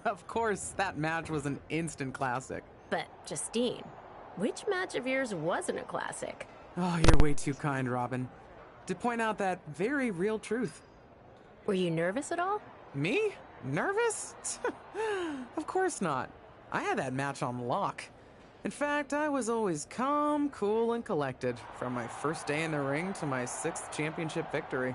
Of course, that match was an instant classic. But, Justine, which match of yours wasn't a classic? Oh, you're way too kind, Robin. To point out that very real truth. Were you nervous at all? Me? Nervous? Of course not. I had that match on lock. In fact, I was always calm, cool, and collected from my first day in the ring to my 6th championship victory.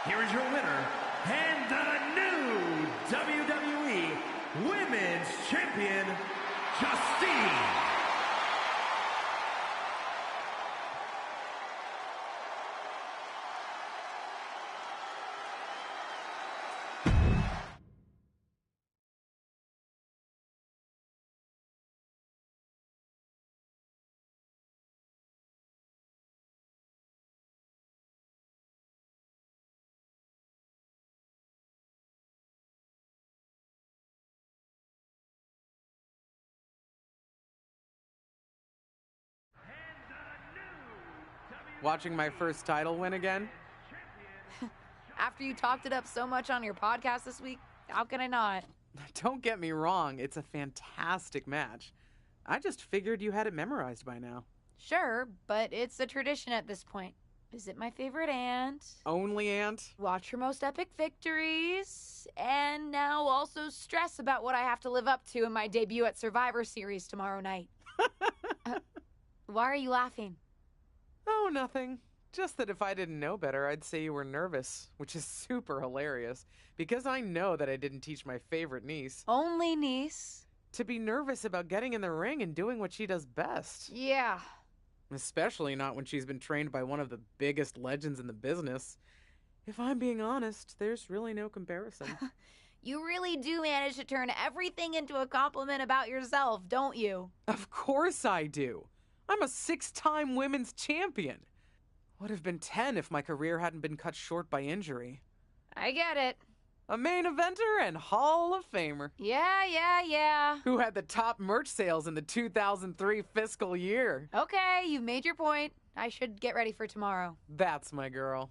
Here is your winner, and the new WWE Women's Champion, Justine. Watching my first title win again? After you talked it up so much on your podcast this week, how can I not? Don't get me wrong, it's a fantastic match. I just figured you had it memorized by now. Sure, but it's a tradition at this point. Visit my favorite aunt. Only aunt? Watch her most epic victories. And now also stress about what I have to live up to in my debut at Survivor Series tomorrow night. Why are you laughing? Oh, nothing. Just that if I didn't know better, I'd say you were nervous, which is super hilarious, because I know that I didn't teach my favorite niece Only niece. to be nervous about getting in the ring and doing what she does best. Yeah. Especially not when she's been trained by one of the biggest legends in the business. If I'm being honest, there's really no comparison. You really do manage to turn everything into a compliment about yourself, don't you? Of course I do. I'm a 6-time women's champion. Would have been 10 if my career hadn't been cut short by injury. I get it. A main eventer and Hall of Famer. Yeah. Who had the top merch sales in the 2003 fiscal year. Okay, you've made your point. I should get ready for tomorrow. That's my girl.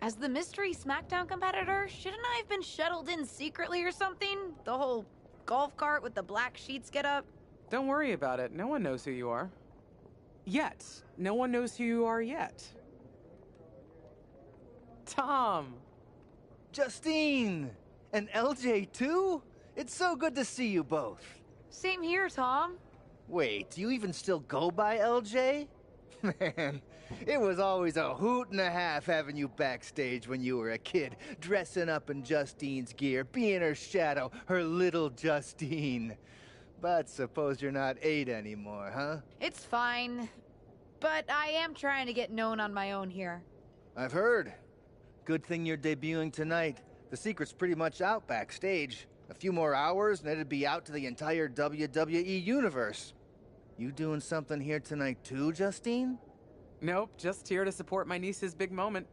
As the mystery SmackDown competitor, shouldn't I have been shuttled in secretly or something? The whole golf cart with the black sheets get up? Don't worry about it. No one knows who you are. Yet. No one knows who you are yet. Tom! Justine! And LJ too? It's so good to see you both. Same here, Tom. Wait, do you even still go by LJ? Man, it was always a hoot and a half having you backstage when you were a kid, dressing up in Justine's gear, being her shadow, her little Justine. But suppose you're not 8 anymore, huh? It's fine. But I am trying to get known on my own here. I've heard. Good thing you're debuting tonight. The secret's pretty much out backstage. A few more hours and it'd be out to the entire WWE universe. You doing something here tonight too, Justine? Nope, just here to support my niece's big moment.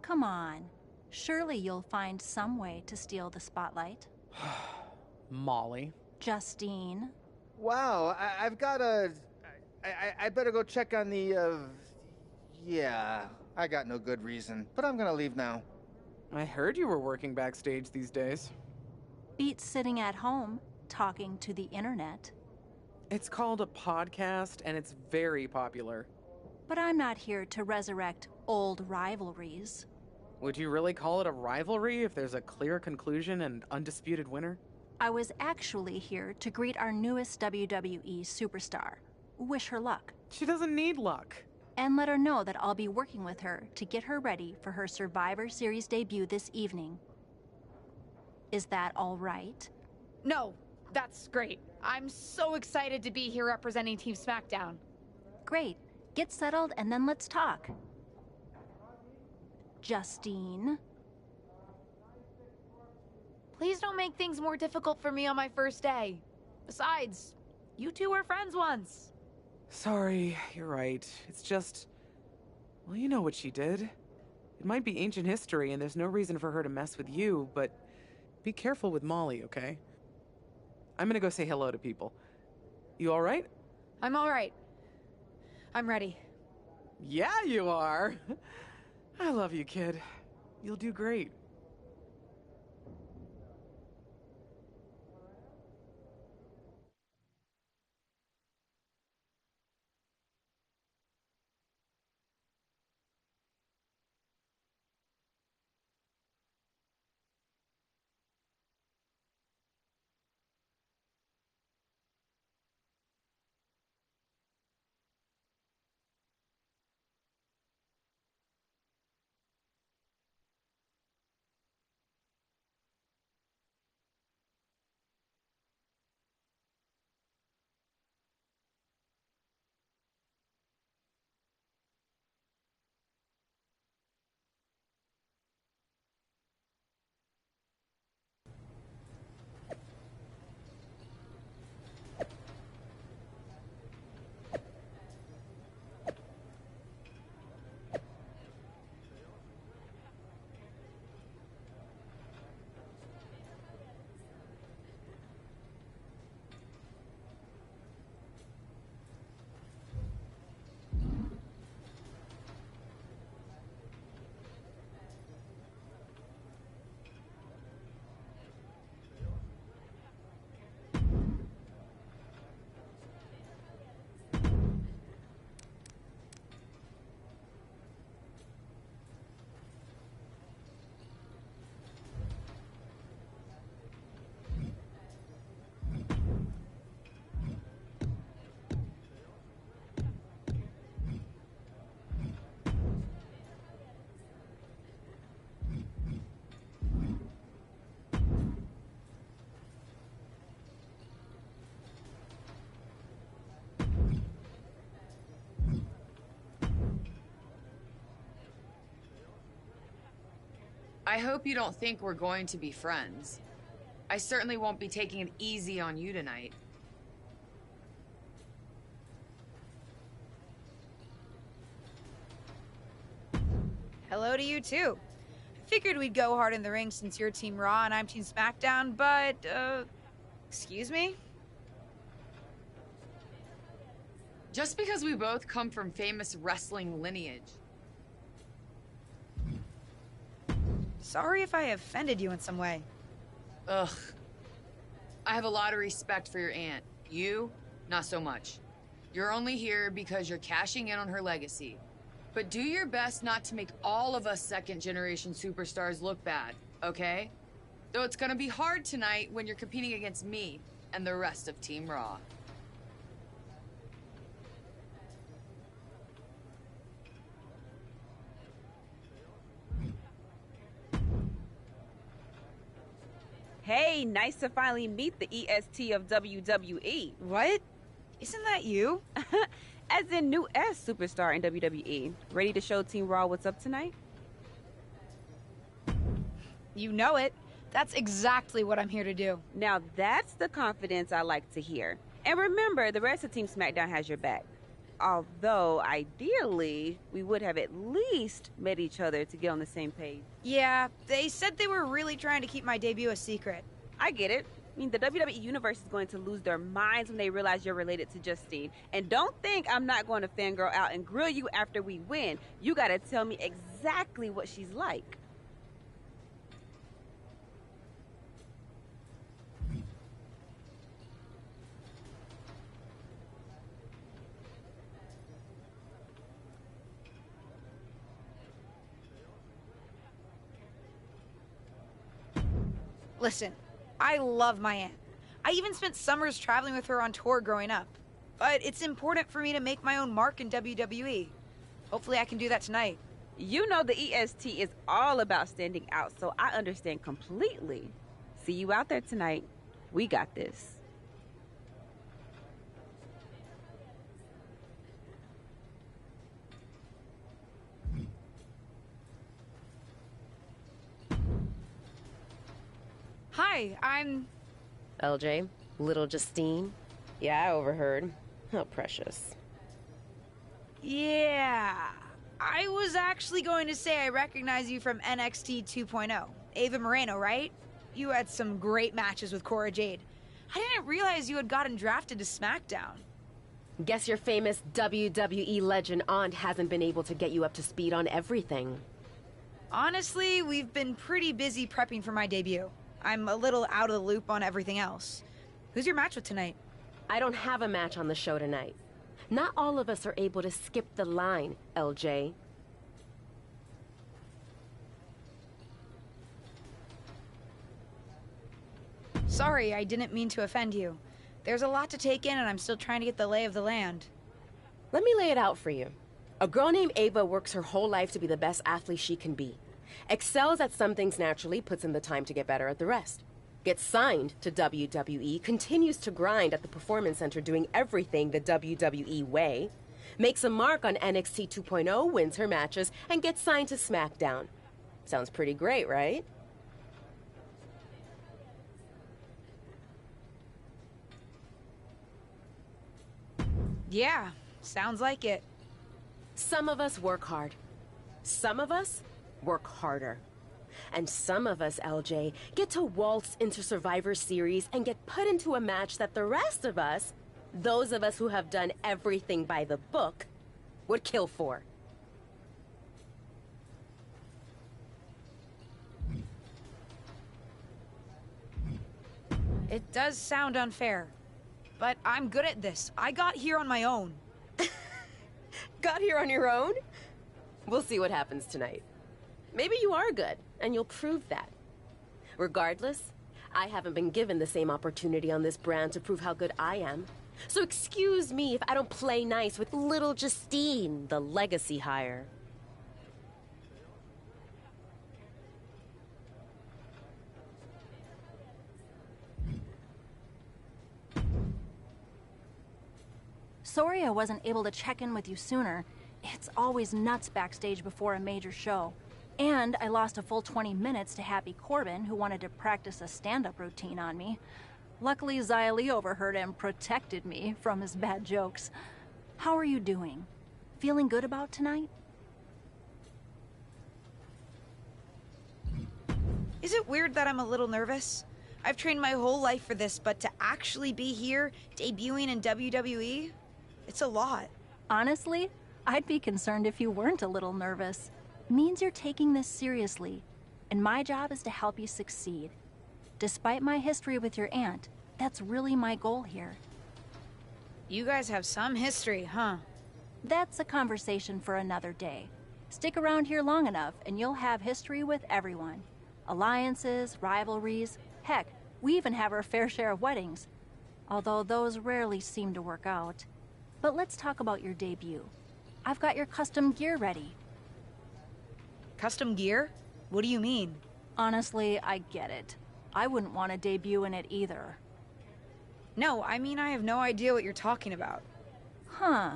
Come on. Surely you'll find some way to steal the spotlight. Molly. Wow, I've got a... I better go check on the, Yeah, I got no good reason, but I'm gonna leave now. I heard you were working backstage these days. Beats sitting at home, talking to the internet. It's called a podcast, and it's very popular. But I'm not here to resurrect old rivalries. Would you really call it a rivalry if there's a clear conclusion and undisputed winner? I was actually here to greet our newest WWE superstar, wish her luck, She doesn't need luck. and let her know that I'll be working with her to get her ready for her Survivor Series debut this evening. Is that all right? No, that's great. I'm so excited to be here representing Team SmackDown. Great. Get settled and then let's talk. Justine. Please don't make things more difficult for me on my first day. Besides, you two were friends once. Sorry, you're right. It's just... Well, you know what she did. It might be ancient history, and there's no reason for her to mess with you, but be careful with Molly, okay? I'm gonna go say hello to people. You alright? I'm all right. I'm ready. Yeah, you are! I love you, kid. You'll do great. I hope you don't think we're going to be friends. I certainly won't be taking it easy on you tonight. Hello to you too. Figured we'd go hard in the ring since you're Team Raw and I'm Team SmackDown, but, excuse me? Just because we both come from famous wrestling lineage. Sorry if I offended you in some way. Ugh. I have a lot of respect for your aunt. You, not so much. You're only here because you're cashing in on her legacy. But do your best not to make all of us second-generation superstars look bad, okay? Though it's gonna be hard tonight when you're competing against me and the rest of Team Raw. Hey, nice to finally meet the EST of WWE. What? Isn't that you? As in new S superstar in WWE. Ready to show Team Raw what's up tonight? You know it. That's exactly what I'm here to do. Now that's the confidence I like to hear. And remember, the rest of Team SmackDown has your back. Although, ideally, we would have at least met each other to get on the same page. Yeah, they said they were really trying to keep my debut a secret. I get it. I mean, the WWE Universe is going to lose their minds when they realize you're related to Justine. And don't think I'm not going to fangirl out and grill you after we win. You gotta tell me exactly what she's like. Listen, I love my aunt. I even spent summers traveling with her on tour growing up. But it's important for me to make my own mark in WWE. Hopefully I can do that tonight. You know the EST is all about standing out, so I understand completely. See you out there tonight. We got this. Hi, I'm... LJ, little Justine. Yeah, I overheard. How precious. Yeah. I was actually going to say I recognize you from NXT 2.0. Ava Moreno, right? You had some great matches with Cora Jade. I didn't realize you had gotten drafted to SmackDown. Guess your famous WWE legend aunt hasn't been able to get you up to speed on everything. Honestly, we've been pretty busy prepping for my debut. I'm a little out of the loop on everything else. Who's your match with tonight? I don't have a match on the show tonight. Not all of us are able to skip the line, LJ. Sorry, I didn't mean to offend you. There's a lot to take in and I'm still trying to get the lay of the land. Let me lay it out for you. A girl named Ava works her whole life to be the best athlete she can be. Excels at some things naturally, puts in the time to get better at the rest. Gets signed to WWE, continues to grind at the Performance Center doing everything the WWE way. Makes a mark on NXT 2.0, wins her matches, and gets signed to SmackDown. Sounds pretty great, right? Yeah, sounds like it. Some of us work hard. Some of us work harder. And some of us, LJ, get to waltz into Survivor Series and get put into a match that the rest of us, those of us who have done everything by the book, would kill for. It does sound unfair, but I'm good at this. I got here on my own. Got here on your own? We'll see what happens tonight. Maybe you are good, and you'll prove that. Regardless, I haven't been given the same opportunity on this brand to prove how good I am. So excuse me if I don't play nice with little Justine, the legacy hire. Sorry I wasn't able to check in with you sooner. It's always nuts backstage before a major show. And I lost a full 20 minutes to Happy Corbin, who wanted to practice a stand-up routine on me. Luckily, Xia Li overheard and protected me from his bad jokes. How are you doing? Feeling good about tonight? Is it weird that I'm a little nervous? I've trained my whole life for this, but to actually be here, debuting in WWE, it's a lot. Honestly, I'd be concerned if you weren't a little nervous. Means you're taking this seriously, and my job is to help you succeed. Despite my history with your aunt, that's really my goal here. You guys have some history, huh? That's a conversation for another day. Stick around here long enough, and you'll have history with everyone. Alliances, rivalries, heck, we even have our fair share of weddings. Although those rarely seem to work out. But let's talk about your debut. I've got your custom gear ready. Custom gear? What do you mean? Honestly, I get it. I wouldn't want to debut in it either. No, I mean I have no idea what you're talking about. Huh.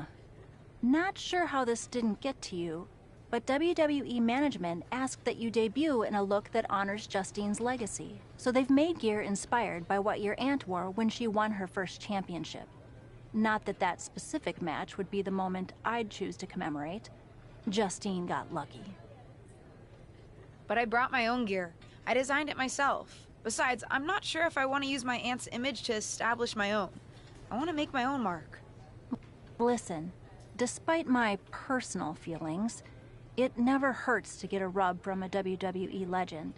Not sure how this didn't get to you, but WWE management asked that you debut in a look that honors Justine's legacy. So they've made gear inspired by what your aunt wore when she won her first championship. Not that that specific match would be the moment I'd choose to commemorate. Justine got lucky. But I brought my own gear. I designed it myself. Besides, I'm not sure if I want to use my aunt's image to establish my own. I want to make my own mark. Listen, despite my personal feelings, it never hurts to get a rub from a WWE legend.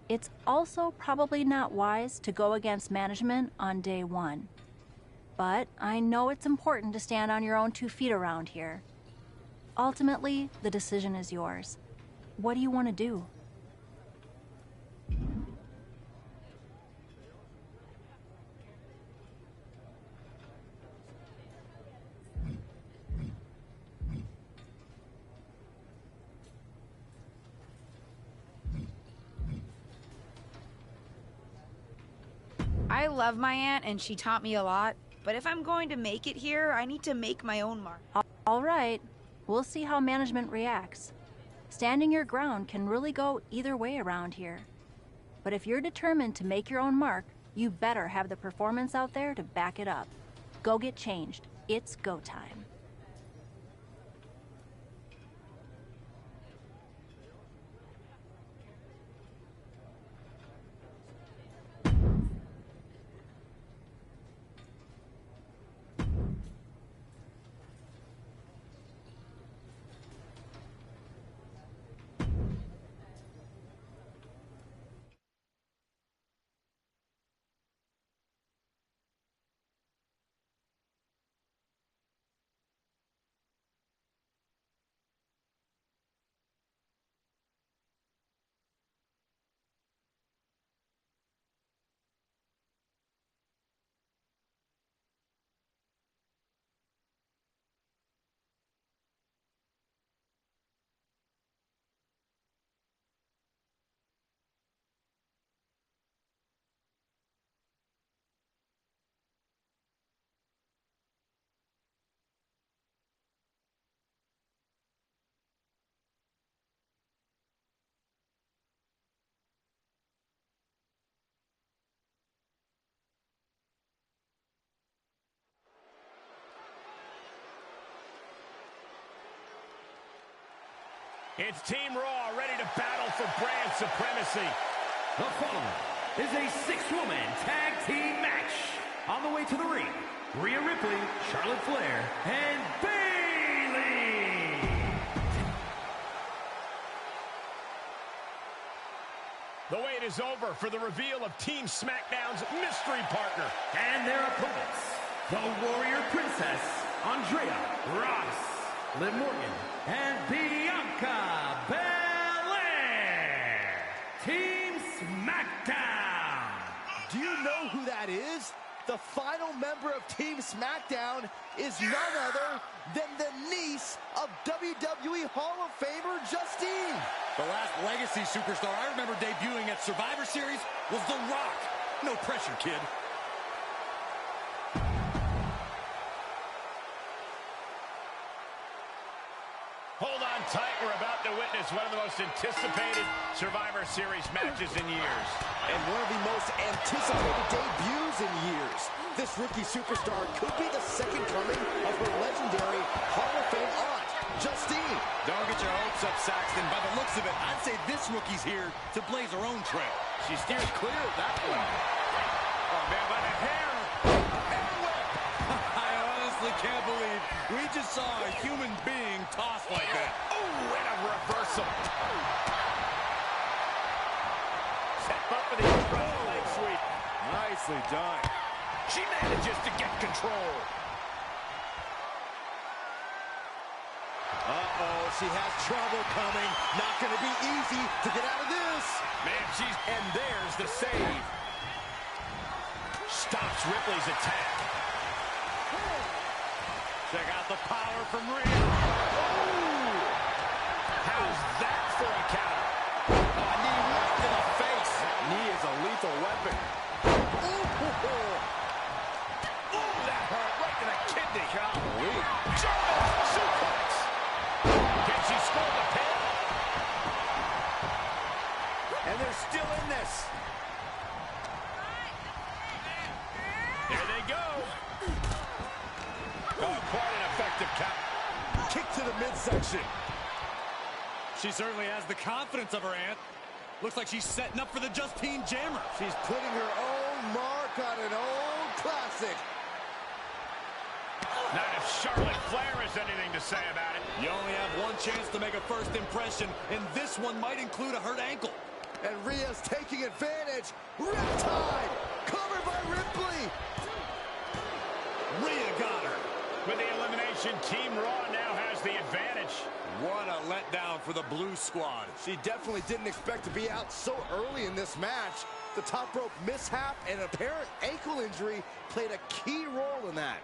It's also probably not wise to go against management on day one. But I know it's important to stand on your own 2 feet around here. Ultimately, the decision is yours. What do you want to do? I love my aunt and she taught me a lot, but if I'm going to make it here, I need to make my own mark. All right. We'll see how management reacts. Standing your ground can really go either way around here. But if you're determined to make your own mark, you better have the performance out there to back it up. Go get changed. It's go time. It's Team Raw ready to battle for brand supremacy. The following is a 6-woman tag team match. On the way to the ring, Rhea Ripley, Charlotte Flair, and Bayley. The wait is over for the reveal of Team SmackDown's mystery partner. And their opponents, the Warrior Princess, Andrea, Ross, Liv Morgan, and Bianca Belair. Team SmackDown. Do you know who that is? The final member of Team SmackDown is none other than the niece of WWE Hall of Famer Justine. The last legacy superstar I remember debuting at Survivor Series was The Rock. No pressure, kid. Hold on tight. We're about to witness one of the most anticipated Survivor Series matches in years. And one of the most anticipated debuts in years. This rookie superstar could be the second coming of her legendary Hall of Fame aunt, Justine. Don't get your hopes up, Saxton. By the looks of it, I'd say this rookie's here to blaze her own trail. She steers clear of that one. Oh, man, by the hair. Hair whip. I honestly can't believe we just saw a human being tossed like that. Oh, and a reversal. Set up for the front leg sweep. Nicely done. She manages to get control. Uh-oh, she has trouble coming. Not going to be easy to get out of this. Man, and there's the save. Stops Ripley's attack. Check out the power from Rhea. Oh! How's that for a counter? Oh, a knee right to the face. That knee is a lethal weapon. Oh, that hurt right to the kidney. Golly. German suplex. Can she score the pin? And they're still in this. There they go. Oh, quite an effective count. Kick to the midsection. She certainly has the confidence of her aunt. Looks like she's setting up for the Justine Jammer. She's putting her own mark on an old classic. Not if Charlotte Flair has anything to say about it. You only have one chance to make a first impression, and this one might include a hurt ankle. And Rhea's taking advantage. Riptide, covered by Ripley. Rhea got her. With the elimination, Team Raw now has the advantage. What a letdown for the Blue Squad. She definitely didn't expect to be out so early in this match. The top rope mishap and apparent ankle injury played a key role in that.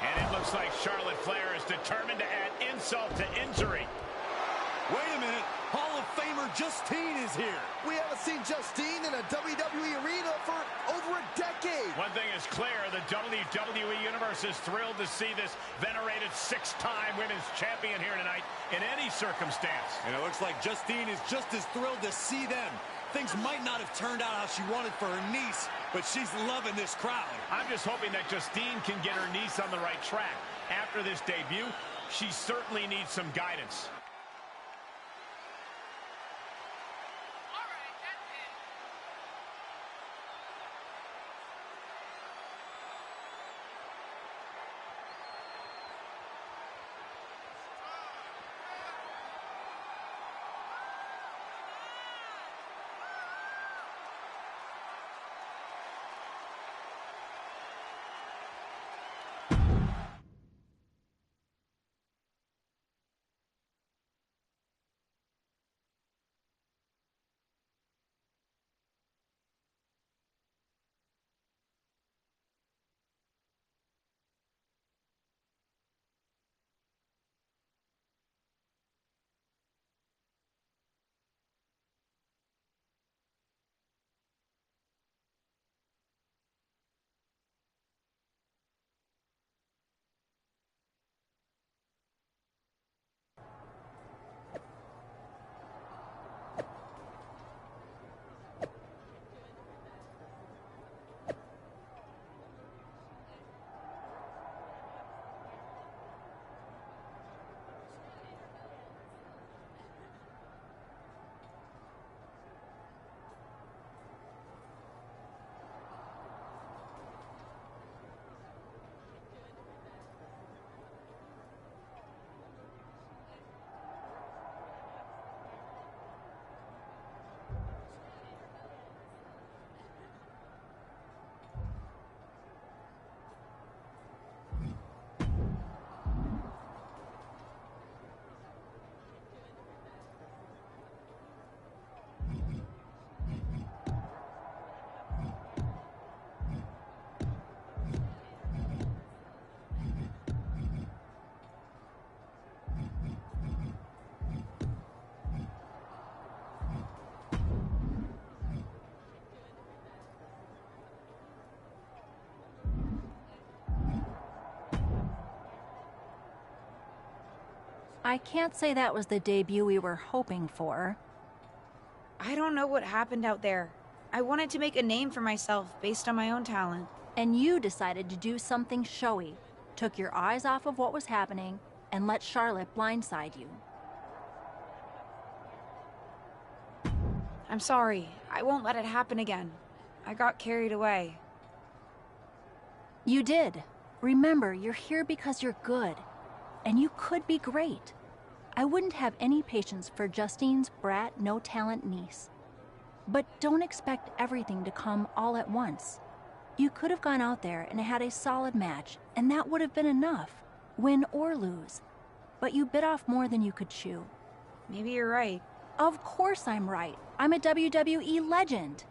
And it looks like Charlotte Flair is determined to add insult to injury. Wait a minute. Hall of Famer Justine is here. We haven't seen Justine in a WWE arena for over a decade. One thing is clear, the WWE Universe is thrilled to see this venerated six-time women's champion here tonight in any circumstance. And it looks like Justine is just as thrilled to see them. Things might not have turned out how she wanted for her niece, but she's loving this crowd. I'm just hoping that Justine can get her niece on the right track. After this debut, she certainly needs some guidance. I can't say that was the debut we were hoping for. I don't know what happened out there. I wanted to make a name for myself based on my own talent. And you decided to do something showy, took your eyes off of what was happening, and let Charlotte blindside you. I'm sorry. I won't let it happen again. I got carried away. You did. Remember, you're here because you're good. And you could be great. I wouldn't have any patience for Justine's brat, no-talent niece. But don't expect everything to come all at once. You could have gone out there and had a solid match, and that would have been enough, win or lose. But you bit off more than you could chew. Maybe you're right. Of course I'm right. I'm a WWE legend.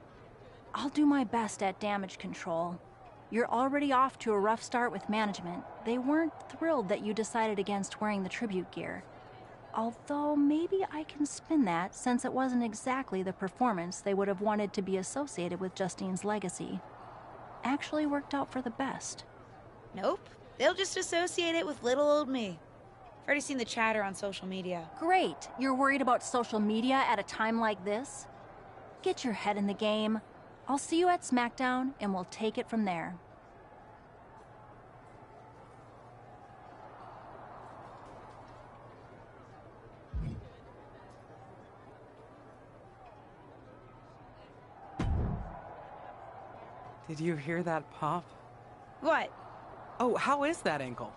I'll do my best at damage control. You're already off to a rough start with management. They weren't thrilled that you decided against wearing the tribute gear. Although maybe I can spin that, since it wasn't exactly the performance they would have wanted to be associated with Justine's legacy. Actually worked out for the best. Nope. They'll just associate it with little old me. I've already seen the chatter on social media. Great. You're worried about social media at a time like this? Get your head in the game. I'll see you at SmackDown, and we'll take it from there. Did you hear that pop? What? Oh, how is that ankle?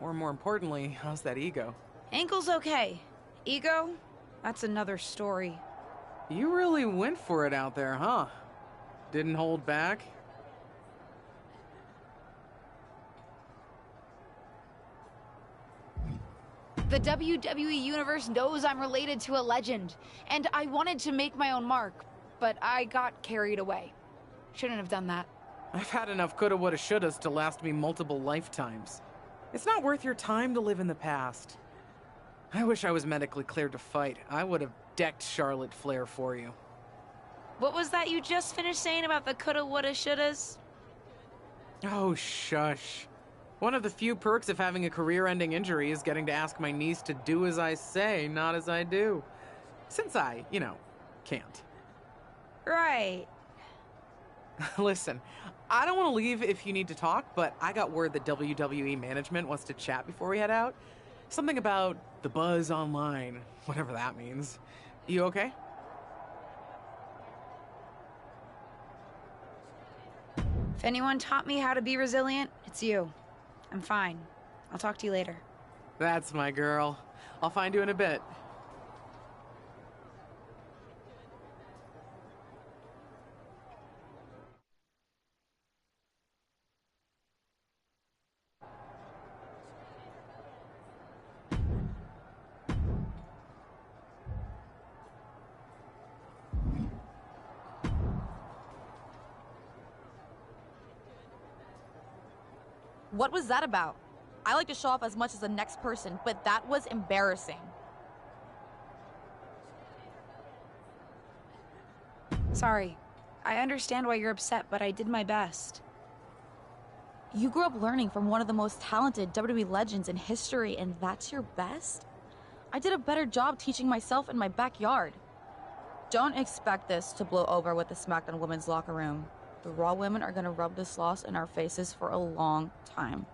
Or more importantly, how's that ego? Ankle's okay. Ego? That's another story. You really went for it out there, huh? Didn't hold back? The WWE Universe knows I'm related to a legend, and I wanted to make my own mark, but I got carried away. Shouldn't have done that. I've had enough coulda, woulda, shouldas to last me multiple lifetimes. It's not worth your time to live in the past. I wish I was medically cleared to fight. I would have decked Charlotte Flair for you. What was that you just finished saying about the coulda, woulda, shouldas? Oh, shush. One of the few perks of having a career-ending injury is getting to ask my niece to do as I say, not as I do. Since I, can't. Right. Listen, I don't want to leave if you need to talk, but I got word that WWE management wants to chat before we head out. Something about the buzz online, whatever that means. You okay? If anyone taught me how to be resilient, it's you. I'm fine. I'll talk to you later. That's my girl. I'll find you in a bit. What was that about? I like to show off as much as the next person, but that was embarrassing. Sorry. I understand why you're upset, but I did my best. You grew up learning from one of the most talented WWE legends in history, and that's your best? I did a better job teaching myself in my backyard. Don't expect this to blow over with the SmackDown women's locker room. The Raw women are gonna rub this loss in our faces for a long time.